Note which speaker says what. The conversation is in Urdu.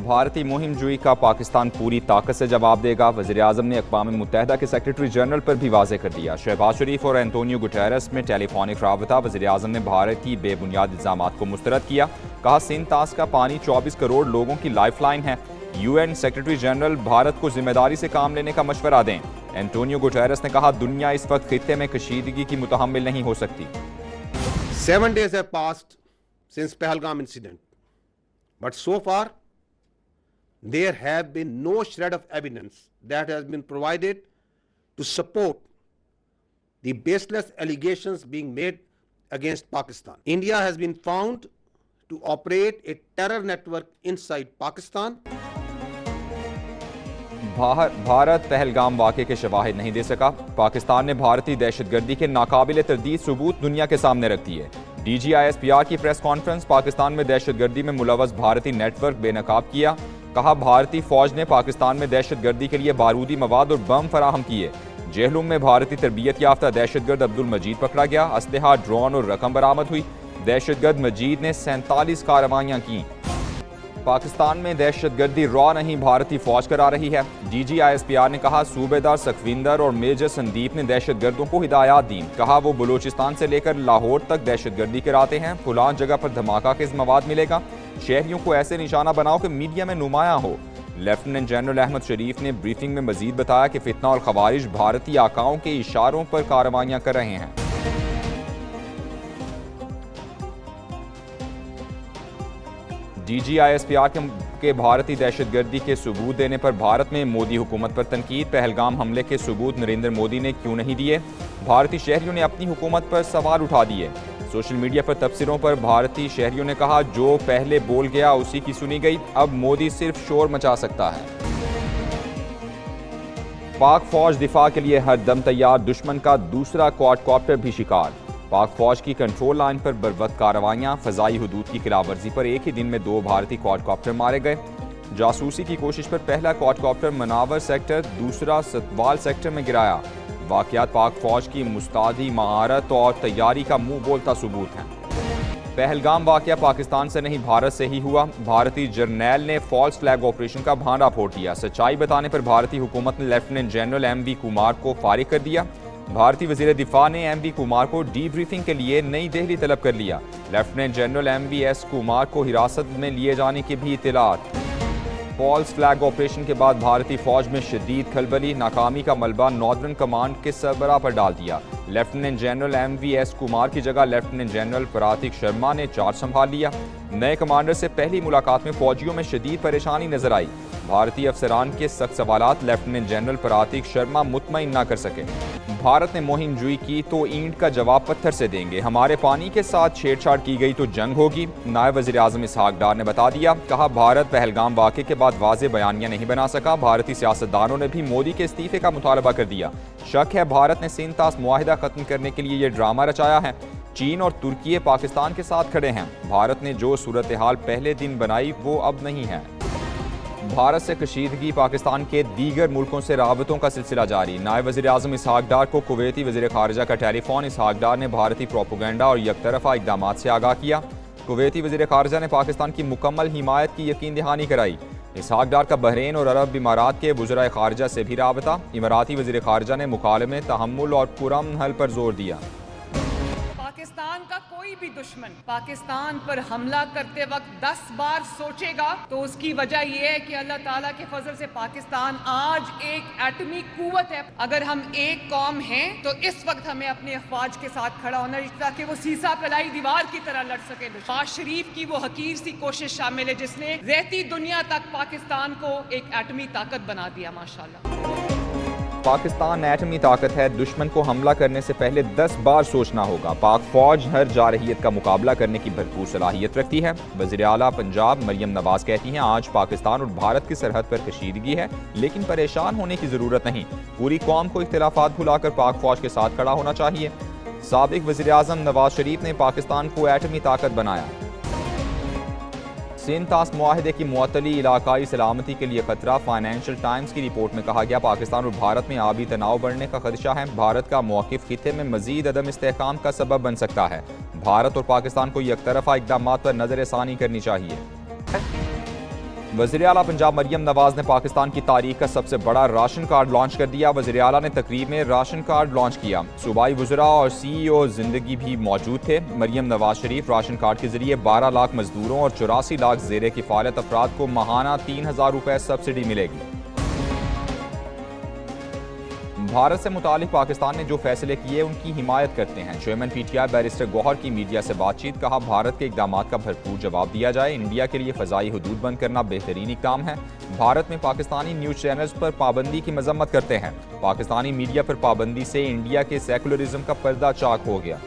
Speaker 1: بھارتی مہم جوئی کا پاکستان پوری طاقت سے جواب دے گا۔ وزیر اعظم نے اقوام متحدہ کے سیکرٹری جنرل پر بھی واضح کر دیا۔ شہباز شریف اور اینٹونیو گٹیرس میں ٹیلی فونک رابطہ۔ وزیر اعظم نے بھارت کی بے بنیاد الزامات کو مسترد کیا۔ کہا سندھ طاس کا پانی 24 کروڑ لوگوں کی لائف لائن ہے۔ U N secretary general Bharat کو ذمہ داری سے کام لینے کا مشورہ دیں۔ اینٹونیو گٹیرس نے کہا دنیا اس وقت خطے میں کشیدگی کی متحمل نہیں ہو سکتی۔
Speaker 2: 7 days have passed since Pahalgam incident, but so far there have been no shred of evidence that has been provided to support the baseless allegations being made against Pakistan. India has been found to operate a terror network inside Pakistan.
Speaker 1: Bharat Pahalgam واقعے کے شواہد نہیں دے سکا۔ پاکستان نے بھارتی دہشت گردی کے ناقابل تردید ثبوت دنیا کے سامنے رکھ دیے۔ D G I S P R کی پریس کانفرنس۔ پاکستان میں دہشت گردی میں ملوث بھارتی نیٹ ورک بے نقاب کیا۔ کہا بھارتی فوج نے پاکستان میں دہشت گردی کے لیے بارودی مواد اور بم فراہم کیے۔ جہلم میں بھارتی تربیت یافتہ دہشت گرد عبد المجید پکڑا گیا۔ اسلحہ، ڈرون اور رقم برآمد ہوئی۔ دہشت گرد مجید نے 47 کارروائیاں کیں۔ پاکستان میں دہشت گردی را نہیں بھارتی فوج کرا رہی ہے۔ D G I S P R نے کہا صوبیدار سکھویندر اور میجر سندیپ نے دہشت گردوں کو ہدایات دیں۔ کہا وہ بلوچستان سے لے کر لاہور تک دہشت گردی کراتے ہیں۔ فلاں جگہ پر دھماکہ خیز مواد ملے گا۔ شہریوں کو ایسے نشانہ بناؤ کہ میڈیا میں نمایاں ہو۔ لیفٹیننٹ جنرل احمد شریف نے بریفنگ میں مزید بتایا کہ فتنہ اور خوارج بھارتی آقاؤں کے اشاروں پر کارروائیاں کر رہے ہیں۔ D G I S P R کے بھارتی دہشت گردی کے ثبوت دینے پر بھارت میں مودی حکومت پر تنقید۔ پہلگام حملے کے ثبوت نریندر مودی نے کیوں نہیں دیے؟ بھارتی شہریوں نے اپنی حکومت پر سوال اٹھا دیے۔ سوشل میڈیا پر تبصروں پر بھارتی شہریوں نے کہا جو پہلے بول گیا اسی کی سنی گئی، اب مودی صرف شور مچا سکتا ہے۔ پاک فوج دفاع کے لیے ہر دم تیار۔ دشمن کا دوسرا کواد کاپٹر بھی شکار۔ پاک فوج کی کنٹرول لائن پر بروقت کارروائیاں۔ فضائی حدود کی خلاف ورزی پر ایک ہی دن میں 2 بھارتی کواد کاپٹر مارے گئے۔ جاسوسی کی کوشش پر پہلا کواد کاپٹر مناور سیکٹر، دوسرا ستوال سیکٹر میں گرایا۔ واقعات پاک فوج کی مستعدی مہارت اور تیاری کا منہ بولتا ثبوت ہیں۔ پہلگام واقعہ پاکستان سے نہیں بھارت سے ہی ہوا۔ بھارتی جرنیل نے فالس فلیگ آپریشن کا بھانڈا پھوڑ دیا۔ سچائی بتانے پر بھارتی حکومت نے لیفٹیننٹ جنرل ایم وی کمار کو فارغ کر دیا۔ بھارتی وزیر دفاع نے ایم وی کمار کو ڈی بریفنگ کے لیے نئی دہلی طلب کر لیا۔ Lieutenant general M V S Kumar کو حراست میں لیے جانے کی بھی اطلاعات۔ فالس فلیگ آپریشن کے بعد بھارتی فوج میں شدید کھلبلی۔ ناکامی کا ملبہ ناردرن کمانڈ کے سربراہ پر ڈال دیا۔ Lieutenant general M V S Kumar کی جگہ لیفٹیننٹ جنرل پراتک شرما نے چارج سنبھال لیا۔ نئے کمانڈر سے پہلی ملاقات میں فوجیوں میں شدید پریشانی نظر آئی۔ بھارتی افسران کے سخت سوالات لیفٹیننٹ جنرل پراتک شرما مطمئن نہ کر سکے۔ بھارت نے مہم جوئی کی تو اینٹ کا جواب پتھر سے دیں گے۔ ہمارے پانی کے ساتھ چھیڑ چھاڑ کی گئی تو جنگ ہوگی، نائب وزیر اعظم اسحاق ڈار نے بتا دیا۔ کہا بھارت پہلگام واقعے کے بعد واضح بیانیہ نہیں بنا سکا۔ بھارتی سیاستدانوں نے بھی مودی کے استعفے کا مطالبہ کر دیا۔ شک ہے بھارت نے سندھ طاس معاہدہ ختم کرنے کے لیے یہ ڈرامہ رچایا ہے۔ چین اور ترکی پاکستان کے ساتھ کھڑے ہیں۔ بھارت نے جو صورتحال پہلے دن بنائی وہ اب نہیں ہے۔ بھارت سے کشیدگی، پاکستان کے دیگر ملکوں سے رابطوں کا سلسلہ جاری۔ نائب وزیر اعظم اسحاق ڈار کو کویتی وزیر خارجہ کا ٹیلی فون۔ اسحاق ڈار نے بھارتی پروپیگنڈا اور یک طرفہ اقدامات سے آگاہ کیا۔ کویتی وزیر خارجہ نے پاکستان کی مکمل حمایت کی یقین دہانی کرائی۔ اسحاق ڈار کا بحرین اور عرب امارات کے وزرائے خارجہ سے بھی رابطہ۔ اماراتی وزیر خارجہ نے مکالمے، تحمل اور پرامن حل پر زور دیا۔
Speaker 3: پاکستان کا کوئی بھی دشمن پاکستان پر حملہ کرتے وقت 10 بار سوچے گا تو اس کی وجہ یہ ہے کہ اللہ تعالیٰ کے فضل سے پاکستان آج ایک ایٹمی قوت ہے۔ اگر ہم ایک قوم ہیں تو اس وقت ہمیں اپنے افواج کے ساتھ کھڑا ہونا ہے تاکہ وہ سیسا پھیلائی دیوار کی طرح لڑ سکے۔ نواز شریف کی وہ حقیر سی کوشش شامل ہے جس نے رہتی دنیا تک پاکستان کو ایک ایٹمی طاقت بنا دیا۔ ماشاءاللہ
Speaker 1: پاکستان ایٹمی طاقت ہے، دشمن کو حملہ کرنے سے پہلے 10 بار سوچنا ہوگا۔ پاک فوج ہر جارحیت کا مقابلہ کرنے کی بھرپور صلاحیت رکھتی ہے۔ وزیر اعلیٰ پنجاب مریم نواز کہتی ہیں آج پاکستان اور بھارت کی سرحد پر کشیدگی ہے لیکن پریشان ہونے کی ضرورت نہیں۔ پوری قوم کو اختلافات بھلا کر پاک فوج کے ساتھ کھڑا ہونا چاہیے۔ سابق وزیر اعظم نواز شریف نے پاکستان کو ایٹمی طاقت بنایا۔ سندھ طاس معاہدے کی معطلی علاقائی سلامتی کے لیے خطرہ۔ فائنینشل ٹائمز کی رپورٹ میں کہا گیا پاکستان اور بھارت میں آبی تناؤ بڑھنے کا خدشہ ہے۔ بھارت کا موقف خطے میں مزید عدم استحکام کا سبب بن سکتا ہے۔ بھارت اور پاکستان کو یک طرفہ اقدامات پر نظر ثانی کرنی چاہیے۔ وزیر اعلیٰ پنجاب مریم نواز نے پاکستان کی تاریخ کا سب سے بڑا راشن کارڈ لانچ کر دیا۔ وزیر اعلیٰ نے تقریب میں راشن کارڈ لانچ کیا۔ صوبائی وزراء اور سی ای او زندگی بھی موجود تھے۔ مریم نواز شریف راشن کارڈ کے ذریعے 12 لاکھ مزدوروں اور 84 لاکھ زیر کفالت افراد کو ماہانہ 3,000 روپے سبسڈی ملے گی۔ بھارت سے متعلق پاکستان نے جو فیصلے کیے ان کی حمایت کرتے ہیں۔ Chairman P T I barrister Gohar کی میڈیا سے بات چیت، کہا بھارت کے اقدامات کا بھرپور جواب دیا جائے۔ انڈیا کے لیے فضائی حدود بند کرنا بہترین اقدام ہے۔ بھارت میں پاکستانی نیوز چینلز پر پابندی کی مذمت کرتے ہیں۔ پاکستانی میڈیا پر پابندی سے انڈیا کے سیکولرزم کا پردہ چاک ہو گیا۔